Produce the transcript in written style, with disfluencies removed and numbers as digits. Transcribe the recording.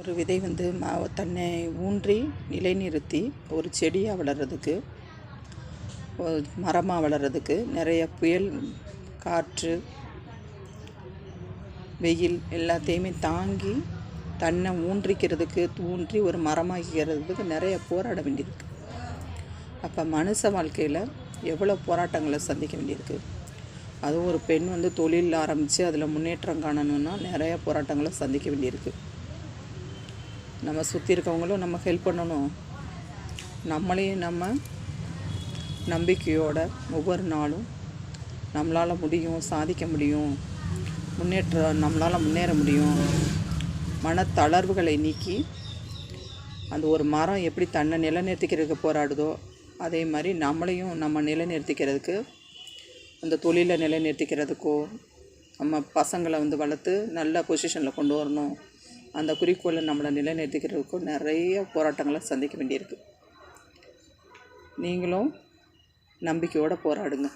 ஒரு விதை வந்து தன்னை ஊன்றி நிலைநிறுத்தி ஒரு செடியாக வளர்கிறதுக்கு, ஒரு மரமாக வளர்கிறதுக்கு நிறைய புயல், காற்று, வெயில் எல்லாத்தையுமே தாங்கி தன்னை ஊன்றி ஒரு மரமாக்கிறதுக்கு நிறைய போராட வேண்டியிருக்கு. அப்போ மனுஷ வாழ்க்கையில் எவ்வளோ போராட்டங்களை சந்திக்க வேண்டியிருக்கு. அதுவும் ஒரு பெண் வந்து தொழில் ஆரம்பித்து அதில் முன்னேற்றம் காணணுன்னா நிறைய போராட்டங்களை சந்திக்க வேண்டியிருக்கு. நம்ம சுற்றி இருக்கவங்களும் நம்ம ஹெல்ப் பண்ணணும். நம்மளையும் நம்ம நம்பிக்கையோட ஒவ்வொரு நாளும் நம்மளால் முடியும், சாதிக்க முடியும், நம்மளால் முன்னேற முடியும், மனத்தளர்வுகளை நீக்கி அந்த ஒரு மரம் எப்படி தன்னை நிலைநிறுத்திக்கிறதுக்கு போராடுதோ அதே மாதிரி நம்மளையும் நம்ம நிலைநிறுத்திக்கிறதுக்கு, அந்த தொழிலை நிலைநிறுத்திக்கிறதுக்கோ, நம்ம பசங்களை வந்து வளர்த்து நல்ல பொசிஷனில் கொண்டு வரணும், அந்த குறிக்கோளை நம்மளை நிலைநிறுத்திக்கிறதுக்கும் நிறைய போராட்டங்களை சந்திக்க வேண்டியிருக்கு. நீங்களும் நம்பிக்கையோடு போராடுங்க.